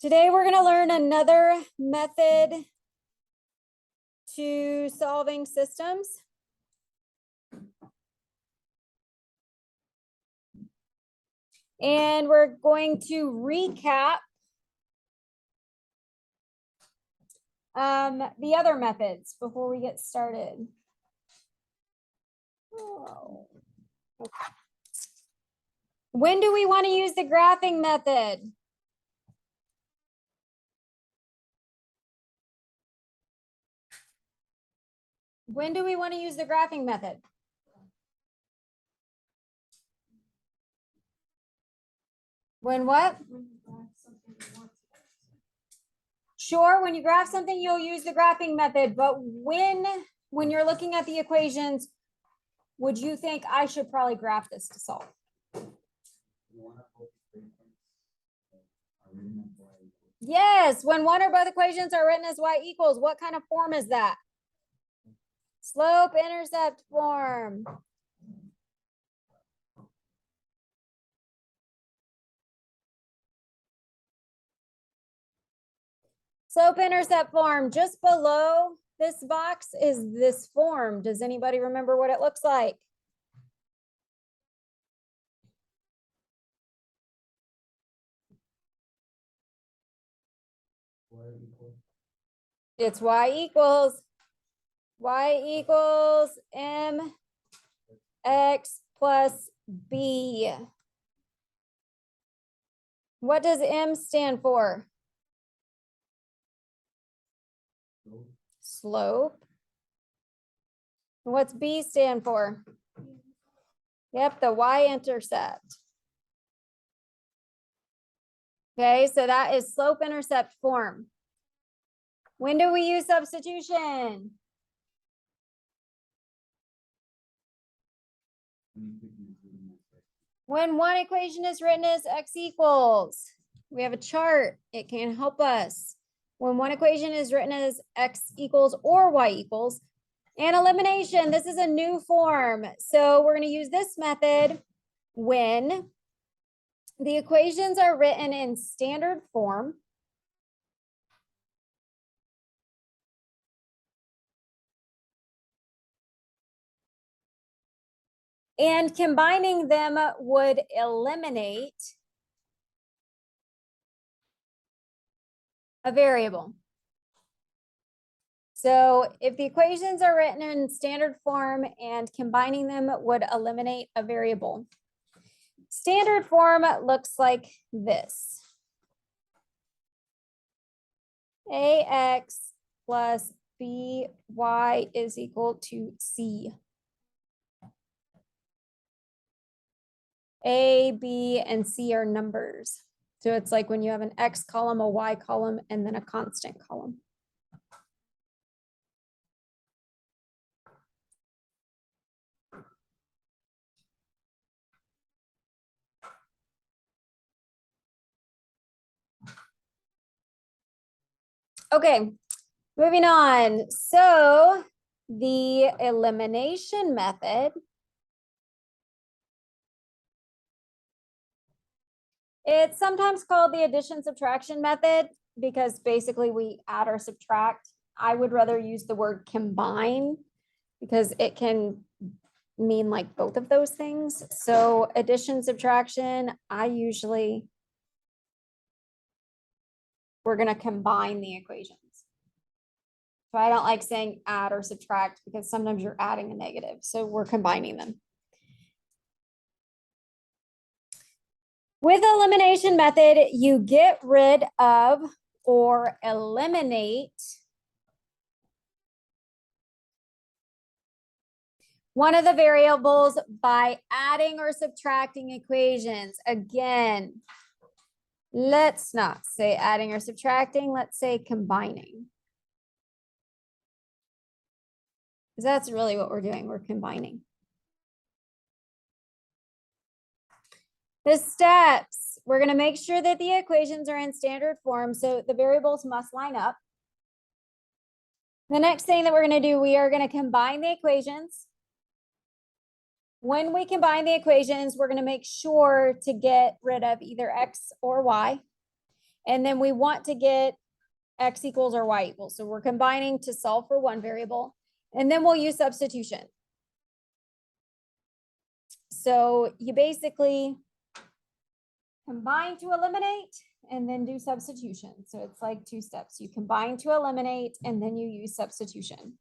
Today we're going to learn another method to solving systems. And we're going to recap the other methods before we get started. Oh. Okay. When do we want to use the graphing method? When do we want to use the graphing method? When what? Sure, when you graph something, you'll use the graphing method, but when you're looking at the equations, would you think I should probably graph this to solve? Yes, when one or both equations are written as y equals, what kind of form is that? Slope-intercept form. Slope-intercept form. Just below this box is this form. Does anybody remember what it looks like? It's y equals mx plus b. What does m stand for? Slope. What's b stand for? Yep, the y-intercept. Okay, so that is slope-intercept form. When do we use substitution? When one equation is written as x equals. We have a chart. It can help us. When one equation is written as x equals or y equals. And elimination, this is a new form. So we're going to use this method when the equations are written in standard form. And combining them would eliminate a variable. So if the equations are written in standard form and combining them would eliminate a variable. Standard form looks like this. AX plus BY is equal to C. A, B, and C are numbers. So it's like when you have an X column, a Y column, and then a constant column. Okay, moving on. So the elimination method it's sometimes called the addition subtraction method because basically we add or subtract. I would rather use the word combine because it can mean like both of those things. So addition, subtraction, we're going to combine the equations. So I don't like saying add or subtract because sometimes you're adding a negative. So we're combining them. With the elimination method, you get rid of or eliminate one of the variables by adding or subtracting equations. Again, let's not say adding or subtracting, let's say combining. Because that's really what we're doing, we're combining. The steps, we're going to make sure that the equations are in standard form, so the variables must line up. The next thing that we're going to do, we are going to combine the equations. When we combine the equations, we're going to make sure to get rid of either x or y. And then we want to get x equals or y equals. So we're combining to solve for one variable, and then we'll use substitution. So you basically combine to eliminate and then do substitution. So it's like two steps. You combine to eliminate and then you use substitution.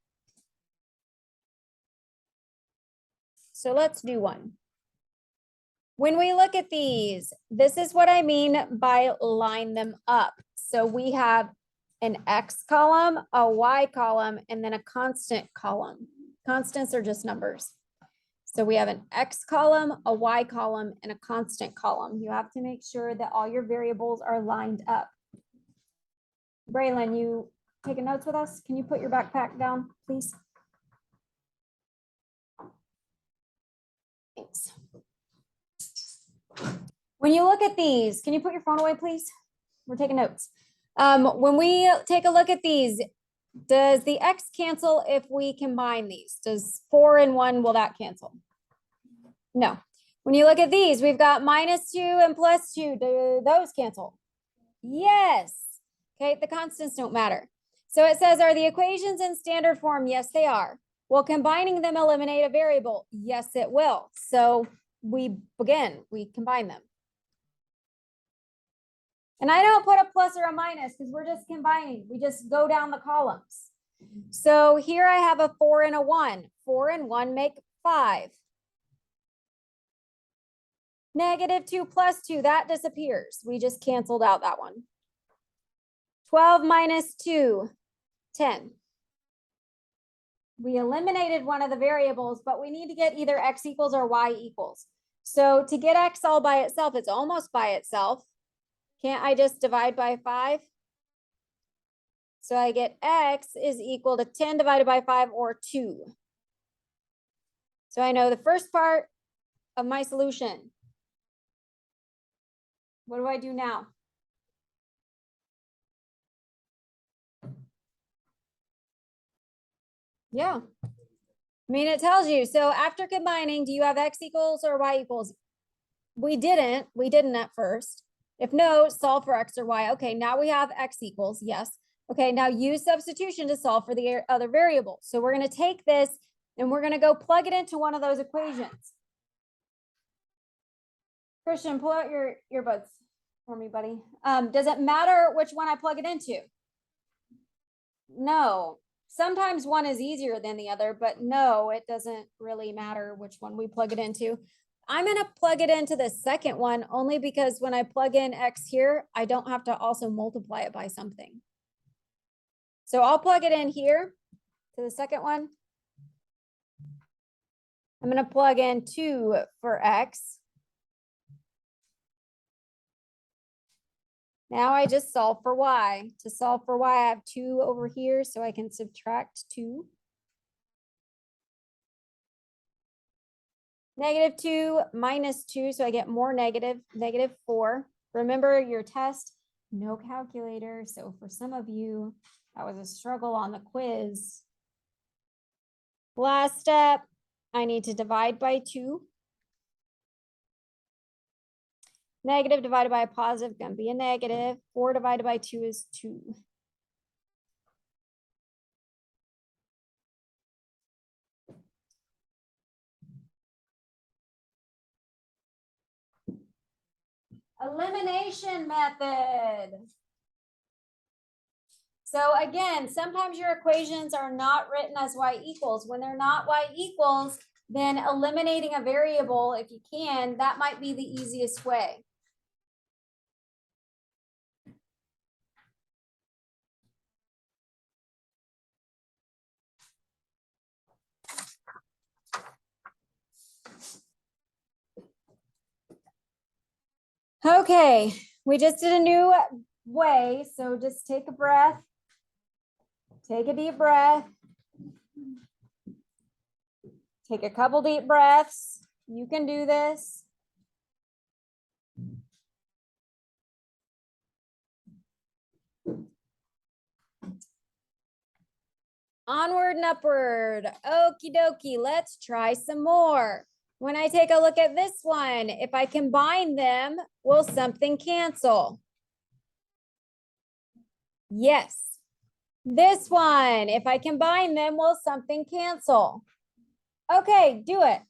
So let's do one. When we look at these, this is what I mean by line them up. So we have an X column, a Y column, and then a constant column. Constants are just numbers. So we have an X column, a Y column, and a constant column. You have to make sure that all your variables are lined up. Braylon, you taking notes with us? Can you put your backpack down, please? Thanks. When you look at these, can you put your phone away, please? We're taking notes. When we take a look at these, does the X cancel if we combine these? Does 4 and 1, will that cancel? No. When you look at these, we've got -2 and +2. Do those cancel? Yes. Okay, the constants don't matter. So it says, are the equations in standard form? Yes, they are. Will combining them eliminate a variable? Yes, it will. So we combine them. And I don't put a plus or a minus because we're just combining. We just go down the columns. So here I have a 4 and a 1. 4 and 1 make 5. -2 + 2, that disappears. We just canceled out that one. 12 - 2, 10. We eliminated one of the variables, but we need to get either x equals or y equals. So to get x all by itself, it's almost by itself. Can't I just divide by 5? So I get x is equal to 10 divided by 5 or 2. So I know the first part of my solution. What do I do now? Yeah. I mean, it tells you. So after combining, do you have x equals or y equals? We didn't at first. If no, solve for x or y. Okay, now we have x equals, yes. Okay, now use substitution to solve for the other variable. So we're going to take this and we're going to go plug it into one of those equations. Christian, pull out your earbuds for me, buddy. Does it matter which one I plug it into? No. Sometimes one is easier than the other, but no, it doesn't really matter which one we plug it into. I'm going to plug it into the second one only because when I plug in x here, I don't have to also multiply it by something. So I'll plug it in here to the second one. I'm going to plug in 2 for x. Now I just solve for y. To solve for y, I have 2 over here, so I can subtract 2. -2 - 2, so I get more negative, -4. Remember your test, no calculator. So for some of you, that was a struggle on the quiz. Last step, I need to divide by 2. Negative divided by a positive, going to be a negative. 4 divided by 2 is 2. Elimination method. So again, sometimes your equations are not written as y equals. When they're not y equals, then eliminating a variable, if you can, that might be the easiest way. Okay, we just did a new way, so just take a breath. Take a deep breath. Take a couple deep breaths. You can do this. Onward and upward. Okie dokie, let's try some more. When I take a look at this one, if I combine them, will something cancel? Yes. This one, if I combine them, will something cancel? Okay, do it.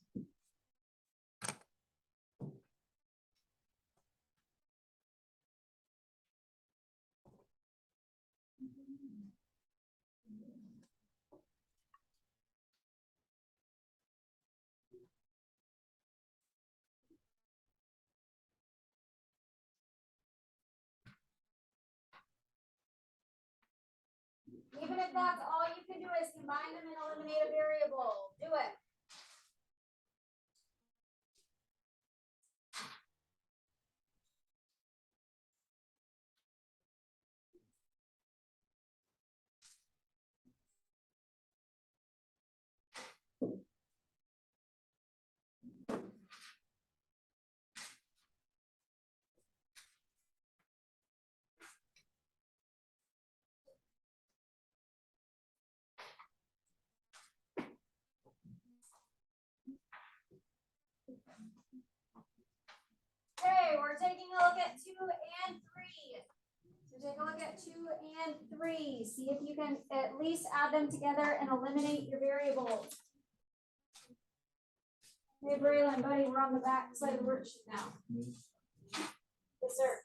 Even if that's all you can do is combine them and eliminate a variable, do it. Okay, we're taking a look at 2 and 3. So take a look at 2 and 3. See if you can at least add them together and eliminate your variables. Hey, Braylon, buddy, we're on the back side of the worksheet now. Yes, sir.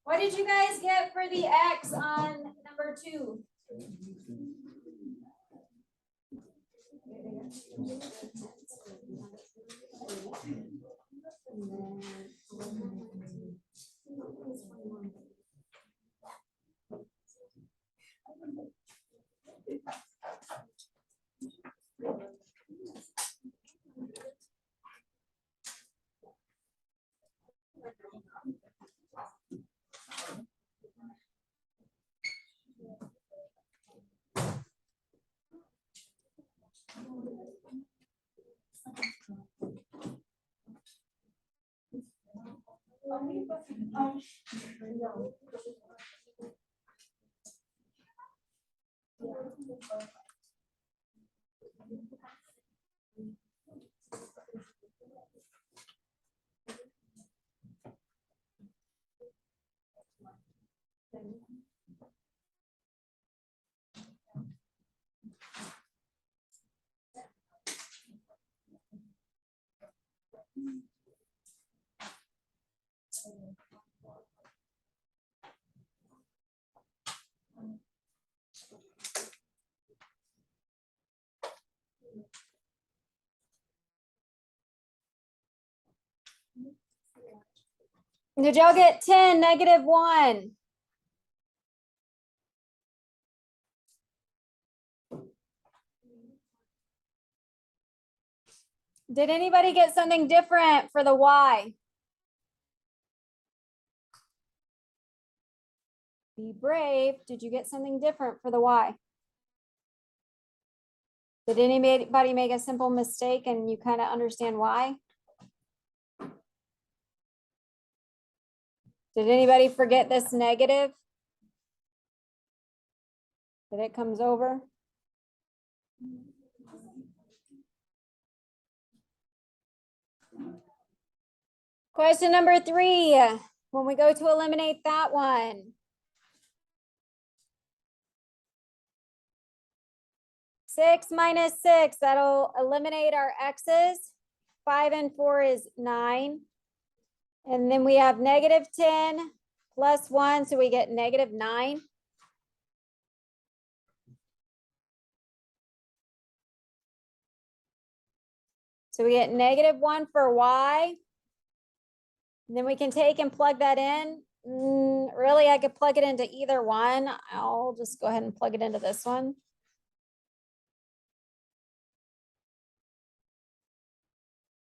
What did you guys get for the X on number 2? Did y'all get 10, -1? Did anybody get something different for the Y? Be brave. Did you get something different for the Y? Did anybody make a simple mistake and you kind of understand why? Did anybody forget this negative? That it comes over? Question number 3. When we go to eliminate that one. 6 minus 6, that'll eliminate our X's. 5 and 4 is 9. And then we have -10 plus 1, so we get -9. So we get -1 for Y. And then we can take and plug that in. Really, I could plug it into either one. I'll just go ahead and plug it into this one.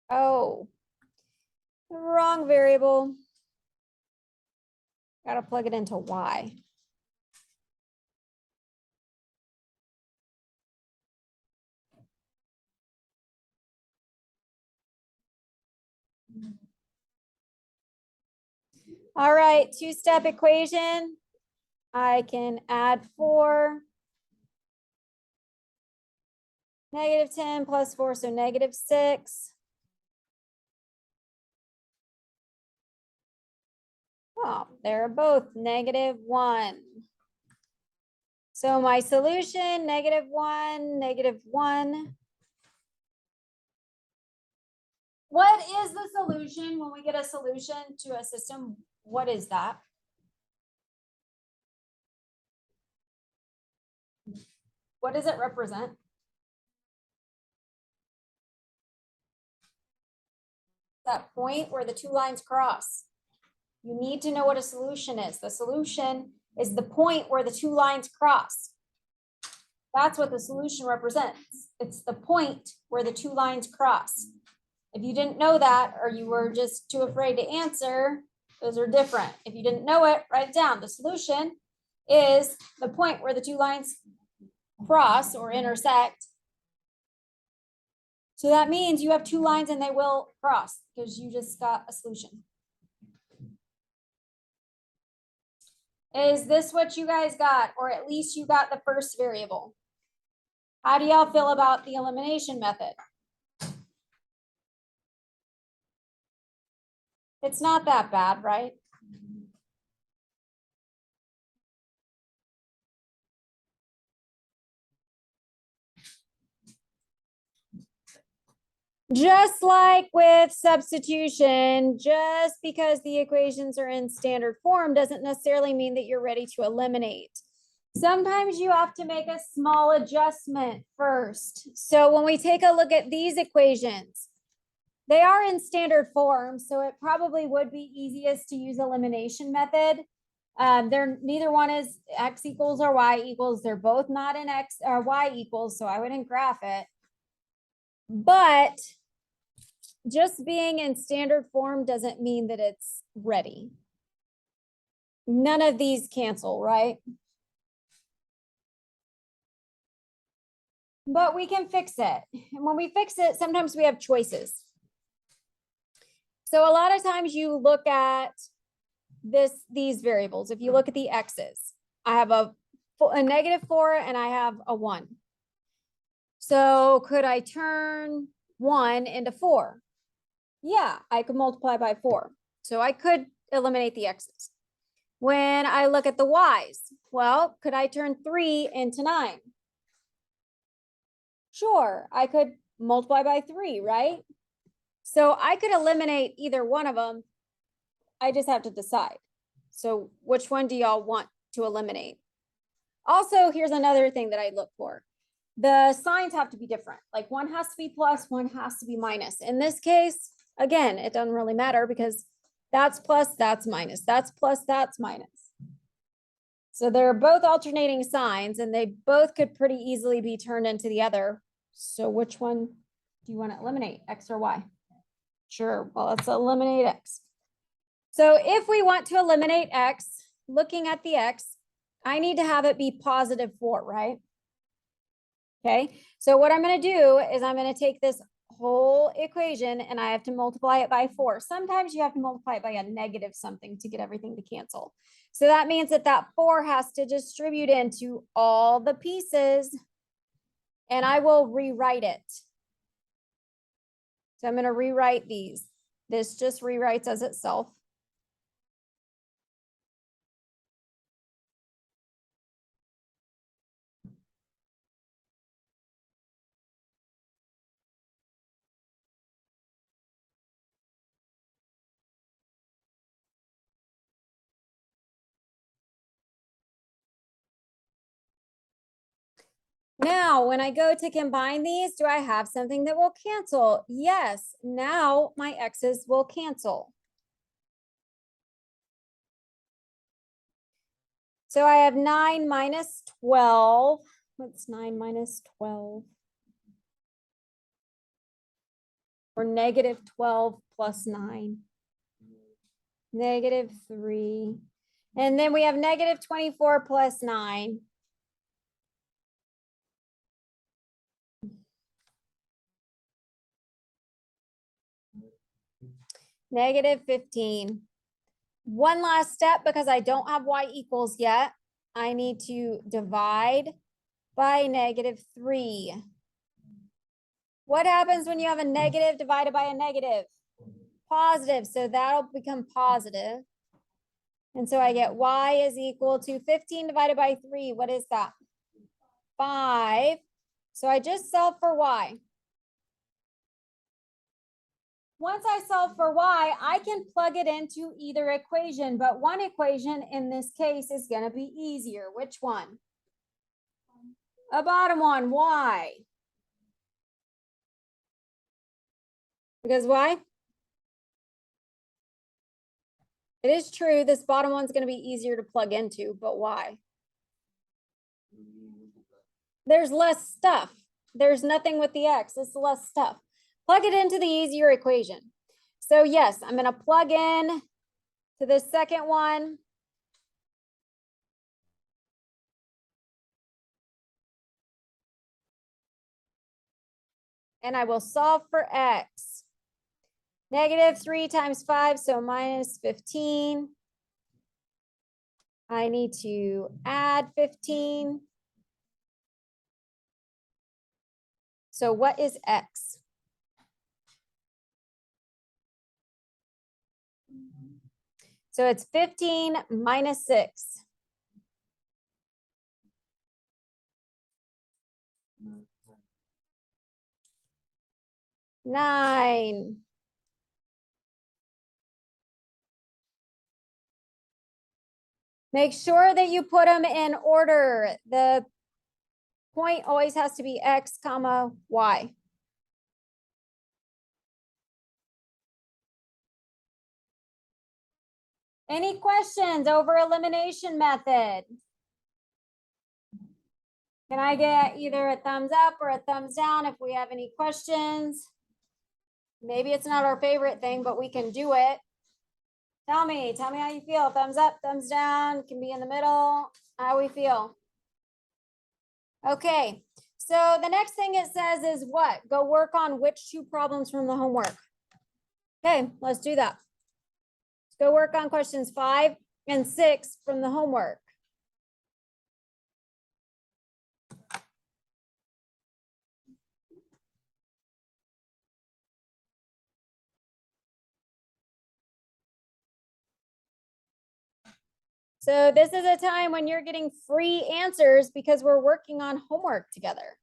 Oh, wrong variable. Got to plug it into Y. All right, two-step equation. I can add 4. -10 plus 4, so -6. Oh, they're both -1. So my solution, -1, -1. What is the solution when we get a solution to a system? What is that? What does it represent? That point where the two lines cross. You need to know what a solution is. The solution is the point where the two lines cross. That's what the solution represents. It's the point where the two lines cross. If you didn't know that, or you were just too afraid to answer, those are different. If you didn't know it, write it down. The solution is the point where the two lines cross or intersect. So that means you have two lines and they will cross because you just got a solution. Is this what you guys got? Or at least you got the first variable. How do y'all feel about the elimination method? It's not that bad, right? Just like with substitution, just because the equations are in standard form doesn't necessarily mean that you're ready to eliminate. Sometimes you have to make a small adjustment first. So when we take a look at these equations, they are in standard form, so it probably would be easiest to use elimination method. Neither one is x equals or y equals. They're both not in x or y equals, so I wouldn't graph it. But just being in standard form doesn't mean that it's ready. None of these cancel, right? But we can fix it. And when we fix it, sometimes we have choices. So a lot of times you look at these variables. If you look at the x's, I have a -4 and I have a 1. So could I turn 1 into 4? Yeah, I could multiply by 4. So I could eliminate the x's. When I look at the y's, well, could I turn 3 into 9? Sure, I could multiply by 3, right? So I could eliminate either one of them. I just have to decide. So which one do y'all want to eliminate? Also, here's another thing that I look for. The signs have to be different. Like one has to be plus, one has to be minus. In this case, again, it doesn't really matter because that's plus, that's minus. That's plus, that's minus. So they're both alternating signs and they both could pretty easily be turned into the other. So which one do you want to eliminate, x or y? Sure, well, let's eliminate x. So if we want to eliminate x, looking at the x, I need to have it be +4, right? Okay, so what I'm going to do is I'm going to take this whole equation and I have to multiply it by 4. Sometimes you have to multiply it by a negative something to get everything to cancel. So that means that that 4 has to distribute into all the pieces and I will rewrite it. So I'm going to rewrite these. This just rewrites as itself. Now, when I go to combine these, do I have something that will cancel? Yes, now my x's will cancel. So I have 9 minus 12. What's 9 minus 12? Or -12 plus 9. -3. And then we have -24 plus 9. -15. One last step, because I don't have y equals yet. I need to divide by -3. What happens when you have a negative divided by a negative? Positive, so that'll become positive. And so I get y is equal to 15 divided by 3. What is that? 5. So I just solve for y. Once I solve for y, I can plug it into either equation, but one equation in this case is going to be easier. Which one? A bottom one. Why? Because why? It is true, this bottom one's going to be easier to plug into, but why? There's less stuff. There's nothing with the x. It's less stuff. Plug it into the easier equation. So yes, I'm going to plug in to the second one. And I will solve for x. -3 times 5, so minus 15. I need to add 15. So what is x? So it's 15 minus 6. Nine. Make sure that you put them in order. The point always has to be x comma y. Any questions over elimination method? Can I get either a thumbs up or a thumbs down if we have any questions? Maybe it's not our favorite thing, but we can do it. Tell me how you feel. Thumbs up, thumbs down, can be in the middle. How we feel. Okay, so the next thing it says is what? Go work on which 2 problems from the homework. Okay, let's do that. Let's go work on questions 5 and 6 from the homework. So this is a time when you're getting free answers because we're working on homework together.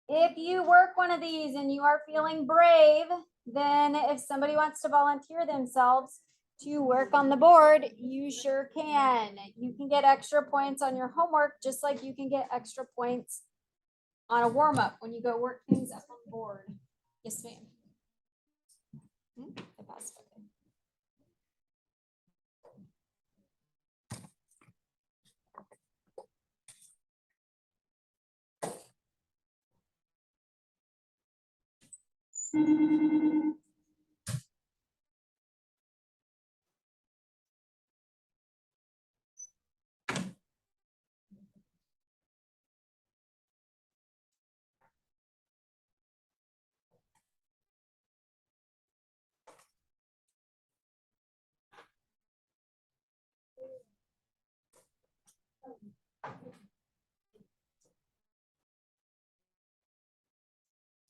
If you work one of these and you are feeling brave, then if somebody wants to volunteer themselves to work on the board, you sure can. You can get extra points on your homework, just like you can get extra points on a warm-up when you go work things up on the board. Yes, ma'am. I passed. Okay.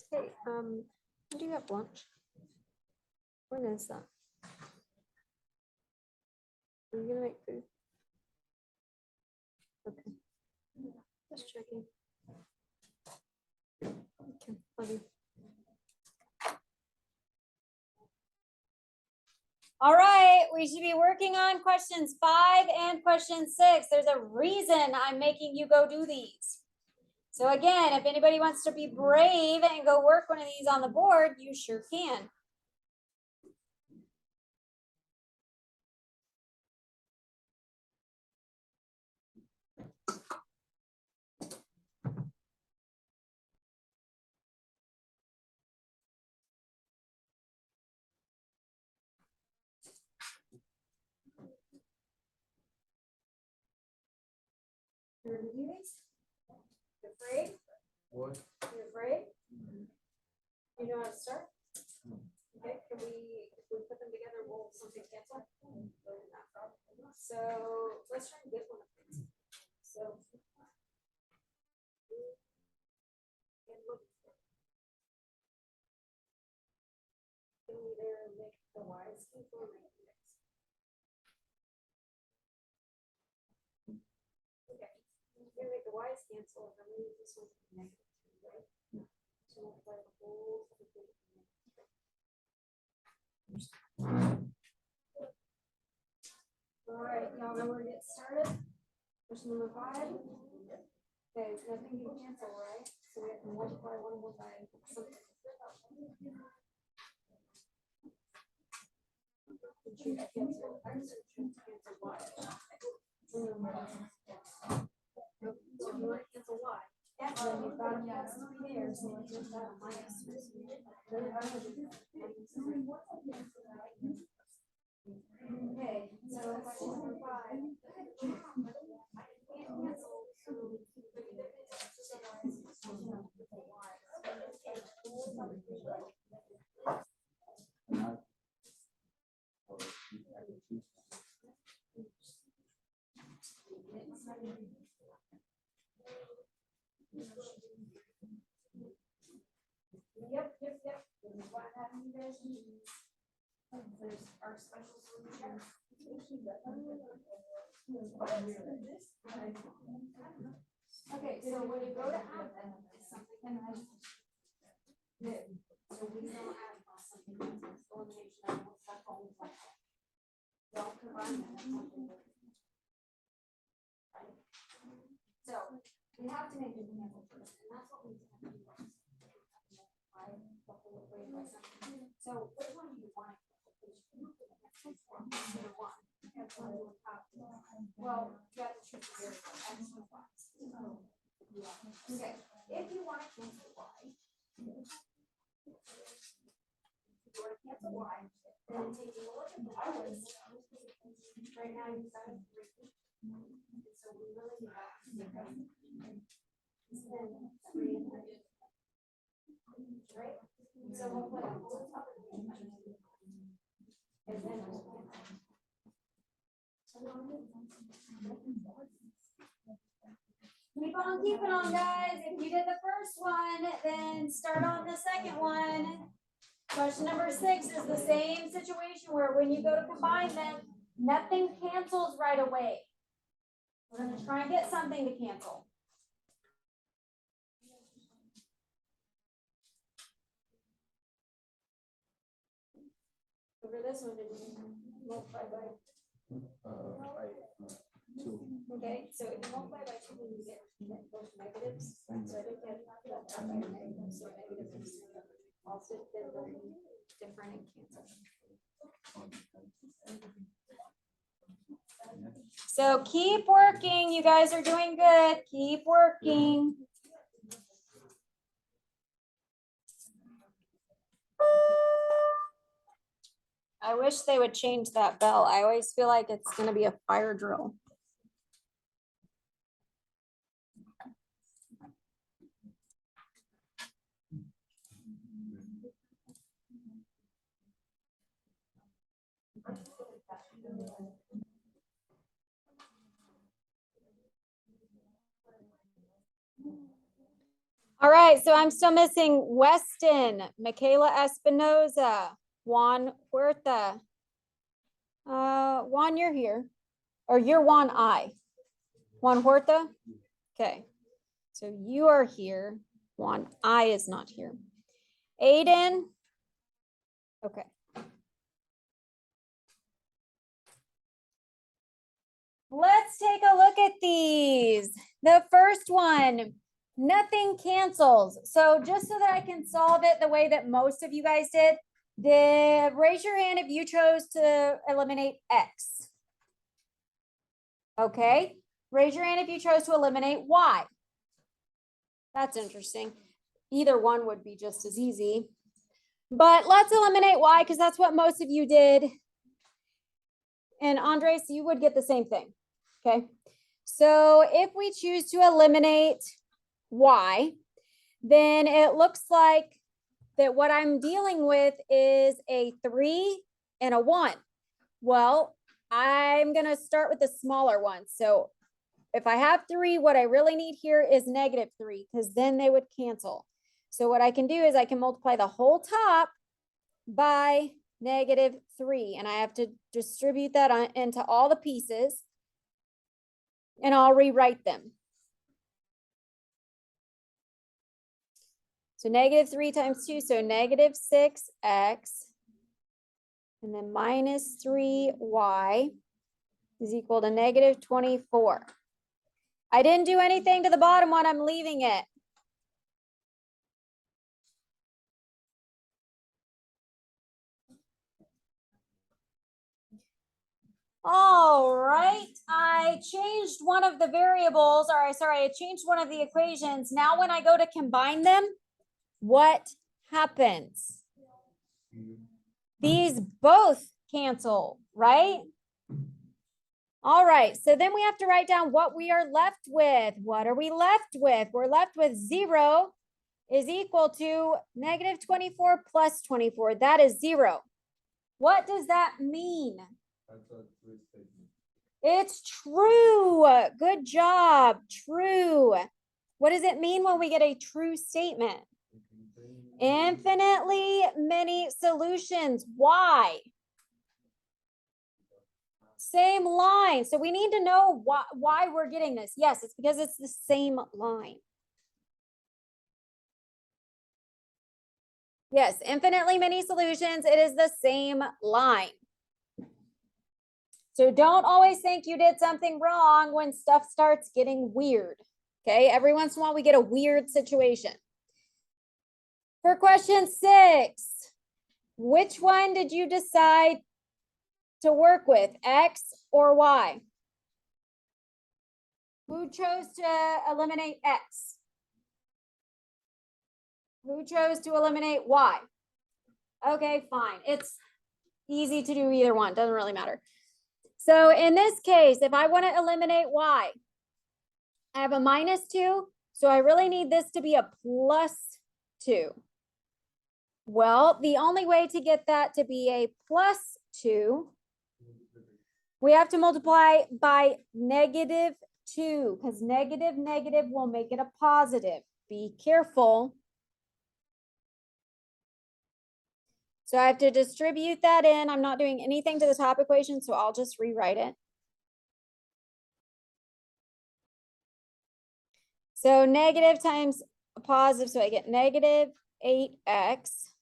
Hey, when do you have lunch? When is that? Are you gonna make food? Okay. Just checking. Okay, love you. All right, we should be working on questions 5 and question 6. There's a reason I'm making you go do these. So again, if anybody wants to be brave and go work one of these on the board, you sure can. You ready to do these? You afraid? What? You afraid? You know how to start? Okay, can we, if we put them together, will something cancel? So let's try and get one of these. So. Can either make the Y's cancel or make the X. Okay, you're gonna make the Y's cancel, and then this one's negative 2, right? So multiply the whole thing. All right, y'all know where to get started? Question number 5. Okay, nothing can cancel, right? So we have to multiply one more by something. Should cancel X or should cancel Y? So you want to cancel Y. Yeah, then you've got a plus 3 there, so let's just add a minus 3. Okay, so question number 5. Yep. What happened, you guys? There's our special solution. Okay, so when you go to add them, it's something that has new. So we don't add something that's elimination. That's all we want. Don't combine them. Right? So we have to make it cancel first, and that's what we have to do. So which one do you want? Well, you have to choose the variable X or Y. Okay, if you want to cancel Y, then take a look at the Y's. Right now you've got a 3. So we really need that 0. Then 3 right? So we'll put a whole top of the and then keep on keeping on, guys. If you did the first one, then start on the second one. Question number 6 is the same situation where when you go to combine them, nothing cancels right away. We're going to try and get something to cancel. Over this one, did you multiply by? 2. Okay, so if you multiply by 2, you get those negatives. So I think that so negatives also different and cancel. So keep working. You guys are doing good. Keep working. I wish they would change that bell. I always feel like it's going to be a fire drill. All right, so I'm still missing Weston, Michaela Espinoza, Juan Huerta. Juan, you're here. Or you're Juan I. Juan Huerta? Okay. So you are here. Juan I is not here. Aiden? Okay. Let's take a look at these. The first one, nothing cancels. So just so that I can solve it the way that most of you guys did, raise your hand if you chose to eliminate X. Okay, raise your hand if you chose to eliminate Y. That's interesting. Either one would be just as easy. But let's eliminate Y because that's what most of you did. And Andres, you would get the same thing. Okay. So if we choose to eliminate Y, then it looks like that what I'm dealing with is a 3 and a 1. Well, I'm going to start with the smaller one. So if I have 3, what I really need here is -3 because then they would cancel. So what I can do is I can multiply the whole top by -3, and I have to distribute that into all the pieces, and I'll rewrite them. So -3 times 2, so -6x, and then -3y is equal to -24. I didn't do anything to the bottom one, I'm leaving it. All right, I changed one of the variables, or sorry, I changed one of the equations. Now when I go to combine them, what happens? These both cancel, right? All right, so then we have to write down what we are left with. What are we left with? We're left with 0 is equal to -24 plus 24. That is 0. What does that mean? That's a true statement. It's true. Good job. True. What does it mean when we get a true statement? Infinitely many solutions. Why? Same line. So we need to know why we're getting this. Yes, it's because it's the same line. Yes, infinitely many solutions. It is the same line. So don't always think you did something wrong when stuff starts getting weird. Okay, every once in a while we get a weird situation. For question 6, which one did you decide to work with, X or Y? Who chose to eliminate X? Who chose to eliminate Y? Okay, fine. It's easy to do either one. Doesn't really matter. So in this case, if I want to eliminate Y, I have a -2. So I really need this to be a +2. Well, the only way to get that to be a +2, we have to multiply by -2 because negative will make it a positive. Be careful. So I have to distribute that in. I'm not doing anything to the top equation, so I'll just rewrite it. So negative times a positive, so I get -8x.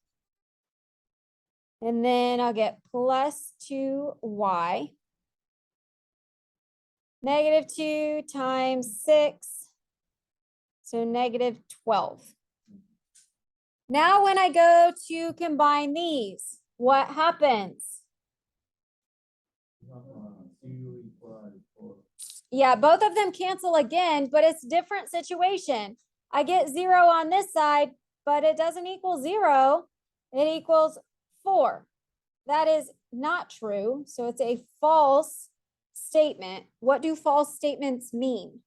And then I'll get +2y. -2 times 6, so -12. Now when I go to combine these, what happens? Yeah, both of them cancel again, but it's different situation. I get 0 on this side, but it doesn't equal 0. It equals 4. That is not true. So it's a false statement. What do false statements mean?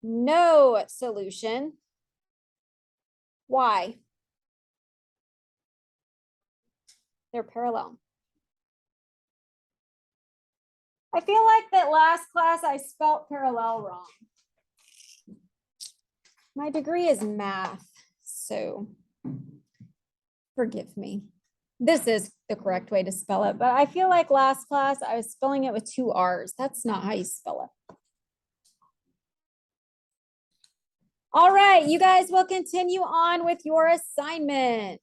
No solution. Why? They're parallel. I feel like that last class I spelt parallel wrong. My degree is math, so forgive me. This is the correct way to spell it, but I feel like last class I was spelling it with 2 R's. That's not how you spell it. All right, you guys will continue on with your assignment.